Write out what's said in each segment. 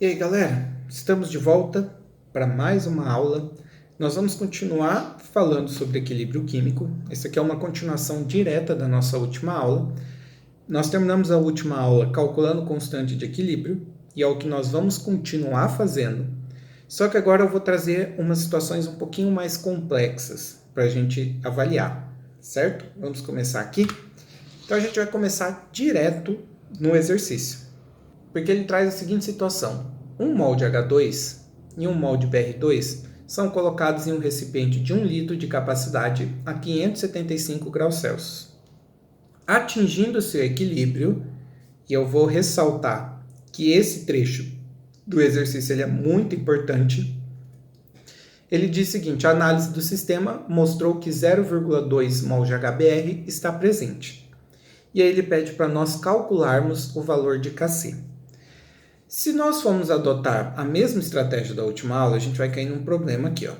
E aí, galera, estamos de volta para mais uma aula. Nós vamos continuar falando sobre equilíbrio químico. Essa aqui é uma continuação direta da nossa última aula. Nós terminamos a última aula calculando constante de equilíbrio e é o que nós vamos continuar fazendo. Só que agora eu vou trazer umas situações um pouquinho mais complexas para a gente avaliar, certo? Vamos começar aqui. Então a gente vai começar direto no exercício, porque ele traz a seguinte situação: um mol de H2 e um mol de Br2 são colocados em um recipiente de 1 litro de capacidade a 575 graus Celsius. Atingindo seu equilíbrio, e eu vou ressaltar que esse trecho do exercício ele é muito importante, ele diz o seguinte: a análise do sistema mostrou que 0,2 mol de HBr está presente. E aí ele pede para nós calcularmos o valor de Kc. Se nós formos adotar a mesma estratégia da última aula, a gente vai cair num problema aqui, ó.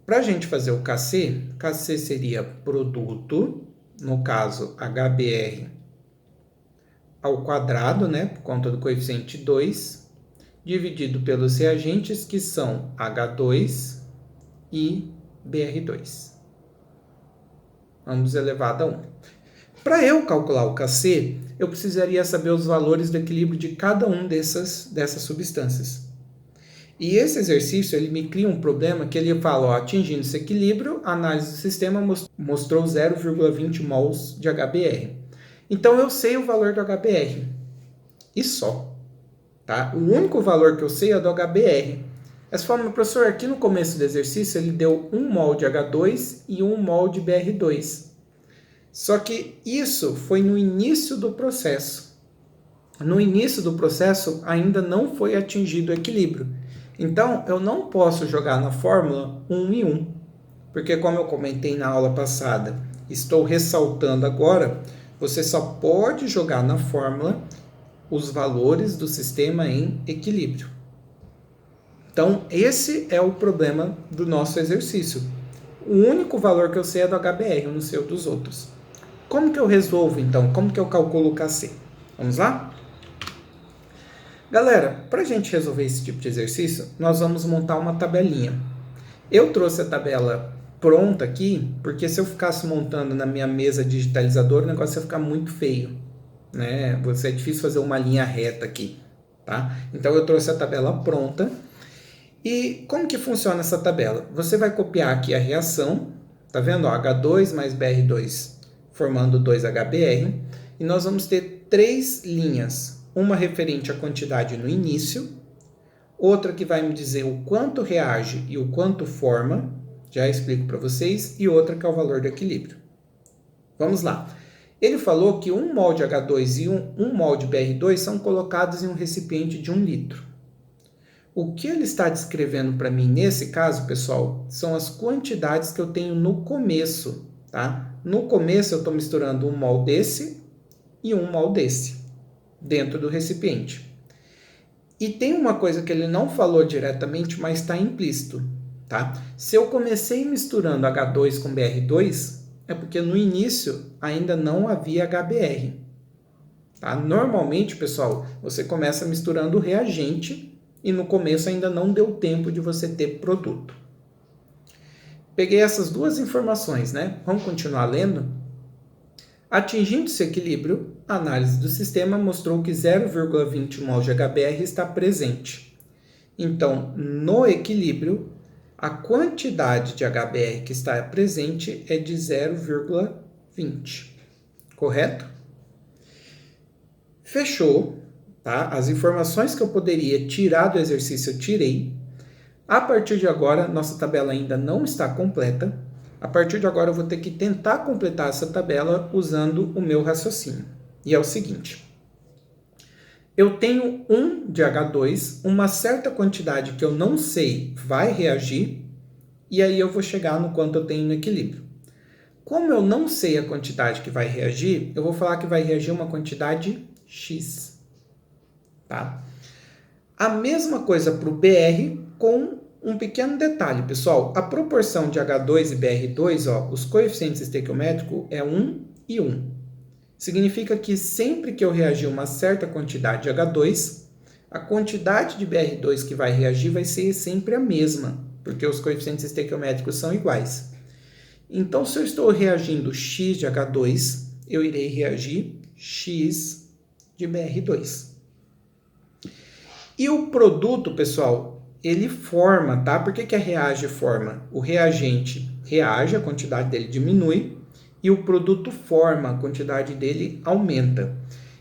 Para a gente fazer o Kc seria produto, no caso HBr ao quadrado, né, por conta do coeficiente 2, dividido pelos reagentes que são H2 e Br2. Vamos elevado a 1. Para eu calcular o Kc, eu precisaria saber os valores do equilíbrio de cada um dessas substâncias. E esse exercício ele me cria um problema que ele fala, ó, atingindo esse equilíbrio, a análise do sistema mostrou 0,20 mols de HBr. Então eu sei o valor do HBr. E só. Tá? O único valor que eu sei é do HBr. Essa forma, professor, aqui no começo do exercício ele deu 1 mol de H2 e 1 mol de Br2. Só que isso foi no início do processo. No início do processo ainda não foi atingido o equilíbrio. Então, eu não posso jogar na fórmula 1 e 1. Porque como eu comentei na aula passada, estou ressaltando agora, você só pode jogar na fórmula os valores do sistema em equilíbrio. Então, esse é o problema do nosso exercício. O único valor que eu sei é do HBr, eu não sei o dos outros. Como que eu resolvo, então? Como que eu calculo o Kc? Vamos lá? Galera, para a gente resolver esse tipo de exercício, nós vamos montar uma tabelinha. Eu trouxe a tabela pronta aqui, porque se eu ficasse montando na minha mesa digitalizadora, o negócio ia ficar muito feio, né? É difícil fazer uma linha reta aqui, tá? Então eu trouxe a tabela pronta. E como que funciona essa tabela? Você vai copiar aqui a reação, tá vendo? Ó, H2 mais Br2 formando 2HBr, e nós vamos ter 3 linhas, uma referente à quantidade no início, outra que vai me dizer o quanto reage e o quanto forma, já explico para vocês, e outra que é o valor do equilíbrio. Vamos lá. Ele falou que 1 mol de H2 e 1 mol de Br2 são colocados em um recipiente de 1 litro. O que ele está descrevendo para mim nesse caso, pessoal, são as quantidades que eu tenho no começo, tá? No começo eu estou misturando 1 mol desse e 1 mol desse dentro do recipiente. E tem uma coisa que ele não falou diretamente, mas está implícito, tá? Se eu comecei misturando H2 com Br2, é porque no início ainda não havia HBr. Tá? Normalmente, pessoal, você começa misturando o reagente e no começo ainda não deu tempo de você ter produto. Peguei essas duas informações, né? Vamos continuar lendo? Atingindo esse equilíbrio, a análise do sistema mostrou que 0,20 mol de HBr está presente. Então, no equilíbrio, a quantidade de HBr que está presente é de 0,20. Correto? Fechou. Tá? As informações que eu poderia tirar do exercício eu tirei. A partir de agora, nossa tabela ainda não está completa. A partir de agora, eu vou ter que tentar completar essa tabela usando o meu raciocínio. E é o seguinte. Eu tenho 1 de H2, uma certa quantidade que eu não sei vai reagir, e aí eu vou chegar no quanto eu tenho no equilíbrio. Como eu não sei a quantidade que vai reagir, eu vou falar que vai reagir uma quantidade X. Tá? A mesma coisa para o Br com um pequeno detalhe, pessoal. A proporção de H2 e Br2, ó, os coeficientes estequiométricos é 1 e 1. Significa que sempre que eu reagir uma certa quantidade de H2, a quantidade de BR2 que vai reagir vai ser sempre a mesma, porque os coeficientes estequiométricos são iguais. Então, se eu estou reagindo X de H2, eu irei reagir X de BR2. E o produto, pessoal, ele forma, tá? Por que a reage forma? O reagente reage, a quantidade dele diminui, e o produto forma, a quantidade dele aumenta.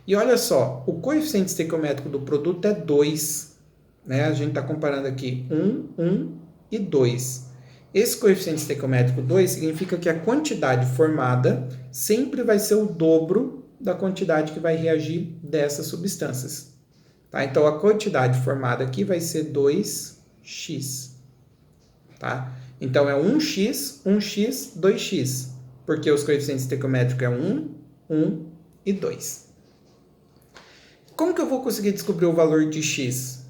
E olha só, o coeficiente estequiométrico do produto é 2, né? A gente está comparando aqui 1 e 2. Esse coeficiente estequiométrico 2 significa que a quantidade formada sempre vai ser o dobro da quantidade que vai reagir dessas substâncias. Tá? Então, a quantidade formada aqui vai ser 2x. Tá? Então, é 1x, 1x, 2x. Porque os coeficientes estequiométricos é 1 e 2. Como que eu vou conseguir descobrir o valor de x?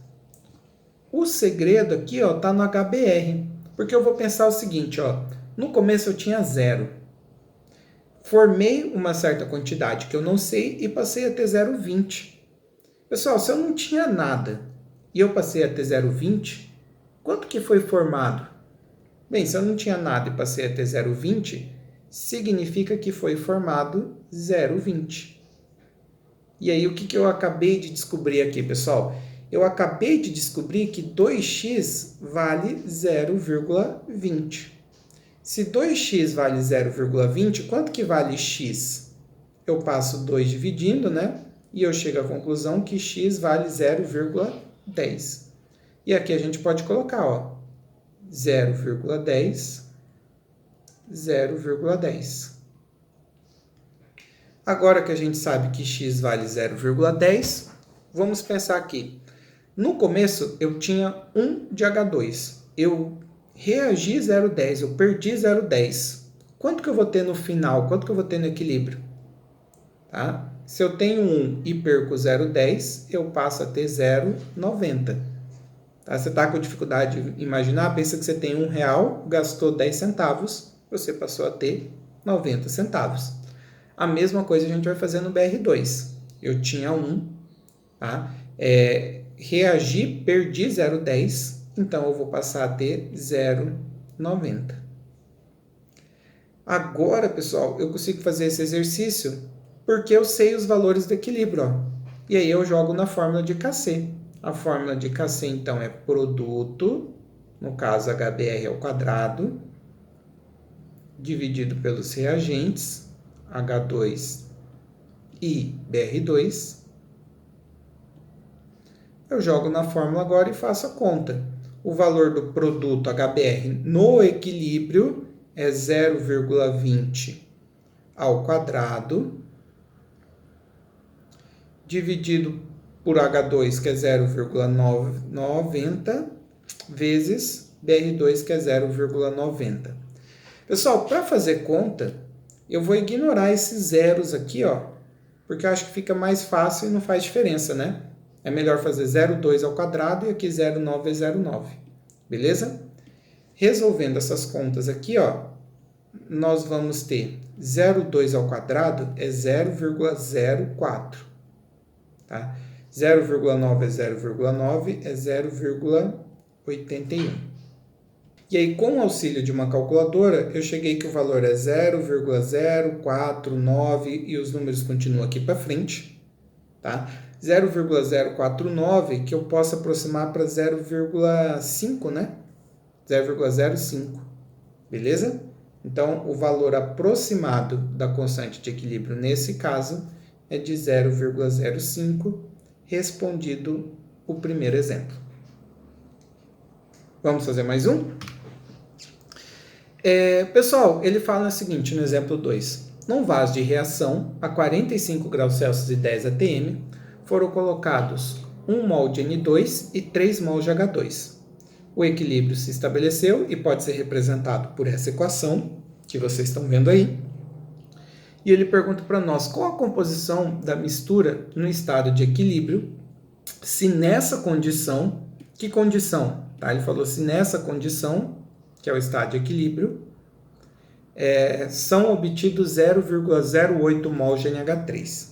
O segredo aqui está no HBr. Porque eu vou pensar o seguinte, no começo eu tinha 0. Formei uma certa quantidade que eu não sei e passei a ter 0,20. Pessoal, se eu não tinha nada e eu passei a ter 0,20, quanto que foi formado? Bem, se eu não tinha nada e passei a ter 0,20, significa que foi formado 0,20. E aí, o que eu acabei de descobrir aqui, pessoal? Eu acabei de descobrir que 2x vale 0,20. Se 2x vale 0,20, quanto que vale x? Eu passo 2 dividindo, né? E eu chego à conclusão que x vale 0,10. E aqui a gente pode colocar, 0,10, 0,10. Agora que a gente sabe que x vale 0,10, vamos pensar aqui. No começo, eu tinha 1 de H2. Eu reagi 0,10, eu perdi 0,10. Quanto que eu vou ter no final? Quanto que eu vou ter no equilíbrio? Tá? Se eu tenho 1 e perco 0,10, eu passo a ter 0,90. Tá? Você está com dificuldade de imaginar? Pensa que você tem R$1, gastou 10 centavos, você passou a ter 90 centavos. A mesma coisa a gente vai fazer no BR2. Eu tinha 1, tá? Reagi, perdi 0,10, então eu vou passar a ter 0,90. Agora, pessoal, eu consigo fazer esse exercício porque eu sei os valores do equilíbrio. E aí eu jogo na fórmula de Kc. A fórmula de Kc, então, é produto, no caso HBr ao quadrado, dividido pelos reagentes, H2 e BR2. Eu jogo na fórmula agora e faço a conta. O valor do produto HBr no equilíbrio é 0,20 ao quadrado, dividido por H2, que é 0,90, vezes BR2, que é 0,90. Pessoal, para fazer conta, eu vou ignorar esses zeros aqui, porque eu acho que fica mais fácil e não faz diferença, né? É melhor fazer 0,2 ao quadrado e aqui 0,9 é 0,9. Beleza? Resolvendo essas contas aqui, nós vamos ter 0,2 ao quadrado é 0,04. Tá? 0,9 é 0,9 é 0,81. E aí, com o auxílio de uma calculadora, eu cheguei que o valor é 0,049 e os números continuam aqui para frente. Tá? 0,049 que eu posso aproximar para 0,5, né? 0,05. Beleza? Então, o valor aproximado da constante de equilíbrio nesse caso é de 0,05, respondido o primeiro exemplo. Vamos fazer mais um? Pessoal, ele fala o seguinte no exemplo 2. Num vaso de reação a 45 graus Celsius e 10 atm, foram colocados 1 mol de N2 e 3 mol de H2. O equilíbrio se estabeleceu e pode ser representado por essa equação que vocês estão vendo aí. E ele pergunta para nós qual a composição da mistura no estado de equilíbrio, se nessa condição, que condição? Tá? Ele falou se nessa condição, que é o estado de equilíbrio, são obtidos 0,08 mol de NH3.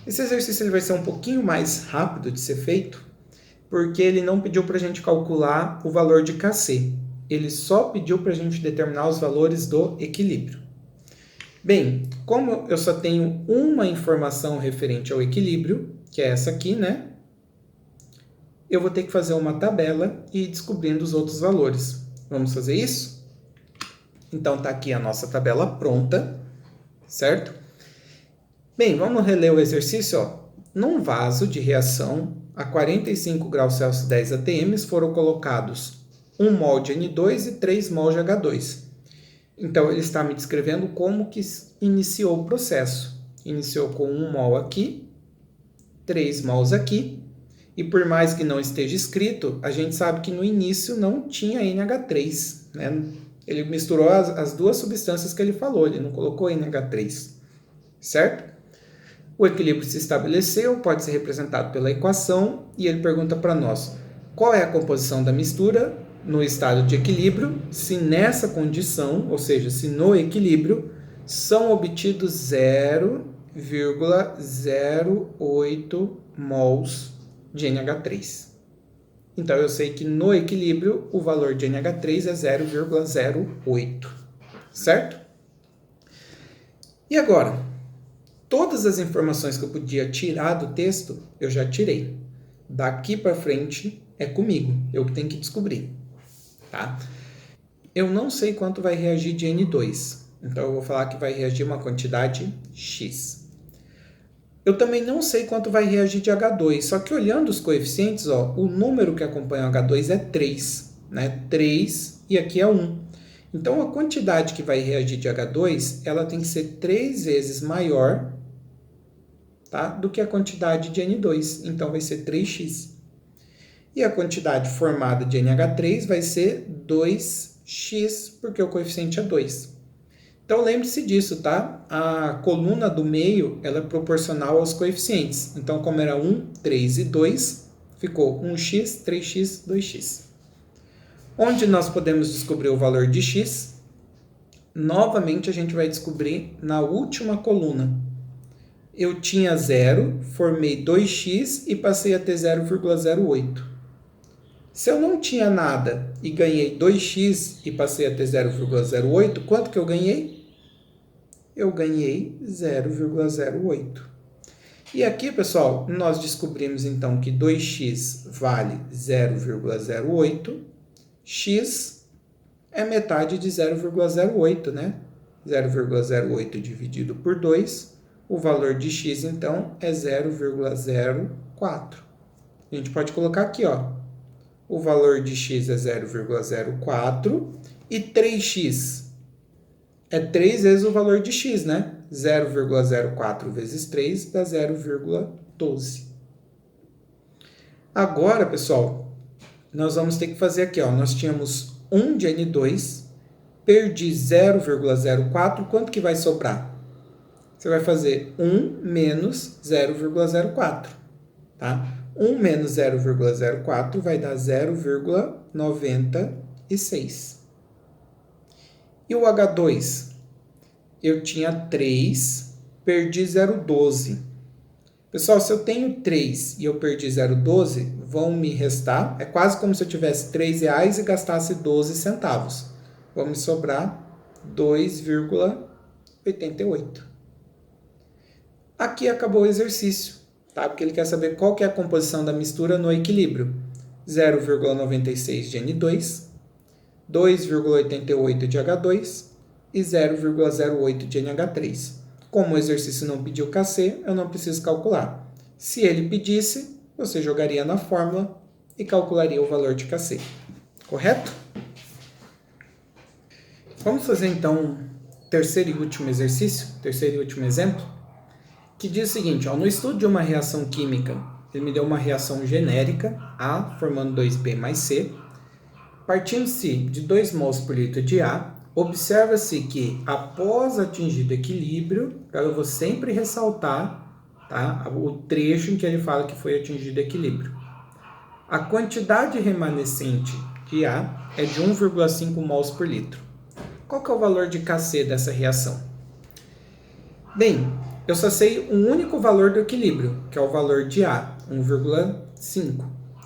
Esse exercício ele vai ser um pouquinho mais rápido de ser feito, porque ele não pediu para a gente calcular o valor de Kc. Ele só pediu para a gente determinar os valores do equilíbrio. Bem, como eu só tenho uma informação referente ao equilíbrio, que é essa aqui, né? Eu vou ter que fazer uma tabela e ir descobrindo os outros valores. Vamos fazer isso? Então, tá aqui a nossa tabela pronta, certo? Bem, vamos reler o exercício, ó. Num vaso de reação a 45 graus Celsius 10 atm foram colocados 1 mol de N2 e 3 mol de H2. Então, ele está me descrevendo como que iniciou o processo. Iniciou com 1 mol aqui, 3 mols aqui, e por mais que não esteja escrito, a gente sabe que no início não tinha NH3, né? Ele misturou as duas substâncias que ele falou, ele não colocou NH3, certo? O equilíbrio se estabeleceu, pode ser representado pela equação, e ele pergunta para nós qual é a composição da mistura no estado de equilíbrio, se nessa condição, ou seja, se no equilíbrio, são obtidos 0,08 mols de NH3. Então, eu sei que no equilíbrio, o valor de NH3 é 0,08, certo? E agora? Todas as informações que eu podia tirar do texto, eu já tirei. Daqui para frente é comigo, eu que tenho que descobrir, tá? Eu não sei quanto vai reagir de N2, então eu vou falar que vai reagir uma quantidade X. Eu também não sei quanto vai reagir de H2, só que olhando os coeficientes, ó, o número que acompanha o H2 é 3, né? 3 e aqui é 1. Então, a quantidade que vai reagir de H2, ela tem que ser 3 vezes maior, tá, do que a quantidade de N2. Então, vai ser 3x. E a quantidade formada de NH3 vai ser 2x, porque o coeficiente é 2. Então, lembre-se disso, tá? A coluna do meio, ela é proporcional aos coeficientes. Então, como era 1, 3 e 2, ficou 1x, 3x, 2x. Onde nós podemos descobrir o valor de x? Novamente, a gente vai descobrir na última coluna. Eu tinha 0, formei 2x e passei a ter 0,08. Se eu não tinha nada e ganhei 2x e passei a ter 0,08, quanto que eu ganhei? Eu ganhei 0,08. E aqui, pessoal, nós descobrimos então que 2x vale 0,08. X é metade de 0,08, né? 0,08 dividido por 2. O valor de x, então, é 0,04. A gente pode colocar aqui, ó. O valor de x é 0,04 e 3x é 3 vezes o valor de x, né? 0,04 vezes 3 dá 0,12. Agora, pessoal, nós vamos ter que fazer aqui, ó. Nós tínhamos 1 de N2, perdi 0,04, quanto que vai sobrar? Você vai fazer 1 menos 0,04, tá? 1 menos 0,04 vai dar 0,96. E o H2? Eu tinha 3, perdi 0,12. Pessoal, se eu tenho 3 e eu perdi 0,12, vão me restar. É quase como se eu tivesse R$3 e gastasse 12 centavos. Vão me sobrar 2,88. Aqui acabou o exercício, tá? Porque ele quer saber qual que é a composição da mistura no equilíbrio. 0,96 de N2, 2,88 de H2 e 0,08 de NH3. Como o exercício não pediu Kc, eu não preciso calcular. Se ele pedisse, você jogaria na fórmula e calcularia o valor de Kc. Correto? Vamos fazer então o terceiro e último exercício, terceiro e último exemplo, que diz o seguinte, ó, no estudo de uma reação química, ele me deu uma reação genérica, A formando 2B mais C, partindo-se de 2 mols por litro de A, observa-se que após atingido equilíbrio, eu vou sempre ressaltar, tá, o trecho em que ele fala que foi atingido equilíbrio. A quantidade remanescente de A é de 1,5 mols por litro. Qual que é o valor de Kc dessa reação? Bem, eu só sei um único valor do equilíbrio, que é o valor de A, 1,5.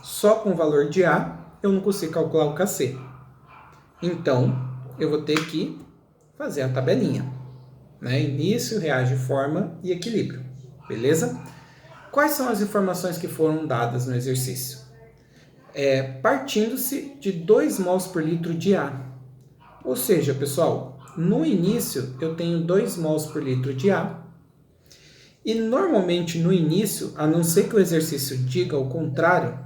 só com o valor de A, eu não consigo calcular o KC. Então, eu vou ter que fazer a tabelinha, né? Início, reage, forma e equilíbrio, beleza? Quais são as informações que foram dadas no exercício? Partindo-se de 2 mols por litro de A. Ou seja, pessoal, no início eu tenho 2 mols por litro de A. E normalmente no início, a não ser que o exercício diga o contrário,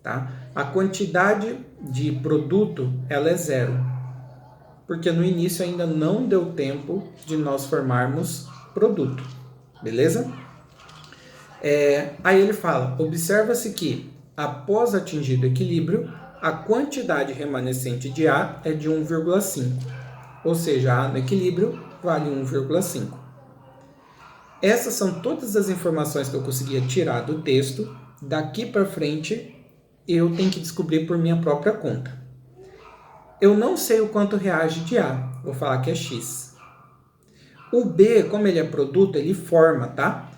tá? A quantidade de produto ela é 0. Porque no início ainda não deu tempo de nós formarmos produto, beleza? Aí ele fala, observa-se que após atingido o equilíbrio, a quantidade remanescente de A é de 1,5. Ou seja, A no equilíbrio vale 1,5. Essas são todas as informações que eu conseguia tirar do texto. Daqui para frente, eu tenho que descobrir por minha própria conta. Eu não sei o quanto reage de A, vou falar que é X. O B, como ele é produto, ele forma, tá?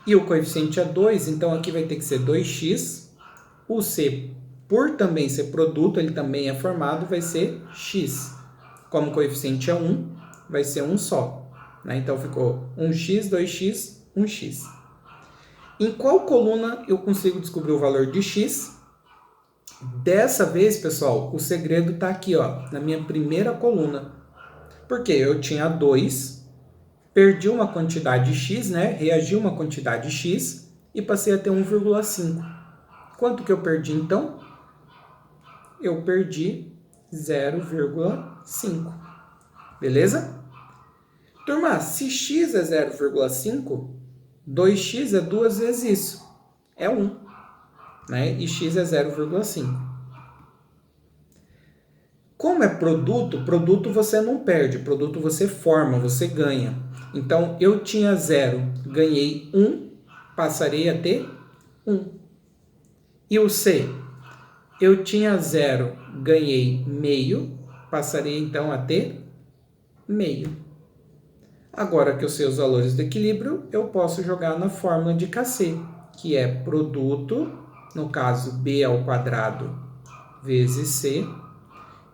E o coeficiente é 2, então aqui vai ter que ser 2x. O C, por também ser produto, ele também é formado, vai ser x. Como o coeficiente é 1, vai ser 1 só. Né? Então ficou 1x, 2x, 1x. Em qual coluna eu consigo descobrir o valor de x? Dessa vez, pessoal, o segredo está aqui, ó, na minha primeira coluna. Porque eu tinha 2, perdi uma quantidade x, né? Reagi uma quantidade x e passei a ter 1,5. Quanto que eu perdi, então? Eu perdi 0,5. Beleza? Turma, se x é 0,5, 2x é 2 vezes isso. É 1. Né? E x é 0,5. Como é produto você não perde. Produto você forma, você ganha. Então, eu tinha 0, ganhei 1, passarei a ter 1. E o C? Eu tinha 0, ganhei meio, passarei então a ter meio. Agora que eu sei os valores do equilíbrio, eu posso jogar na fórmula de KC, que é produto, no caso B ao quadrado vezes C,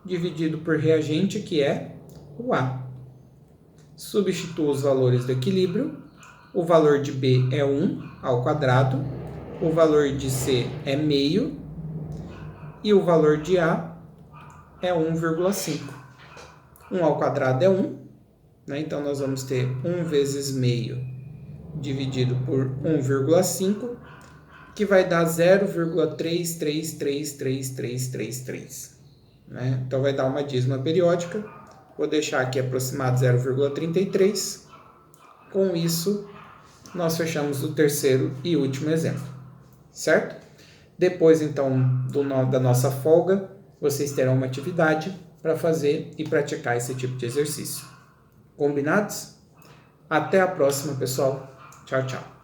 dividido por reagente, que é o A. Substituo os valores do equilíbrio, o valor de B é 1 ao quadrado, o valor de C é meio, e o valor de A é 1,5. 1 ao quadrado é 1, né? Então nós vamos ter 1 vezes meio dividido por 1,5, que vai dar 0,333333. Né? Então vai dar uma dízima periódica. Vou deixar aqui aproximado 0,33. Com isso, nós fechamos o terceiro e último exemplo. Certo? Depois, então, da nossa folga, vocês terão uma atividade para fazer e praticar esse tipo de exercício. Combinados? Até a próxima, pessoal. Tchau, tchau.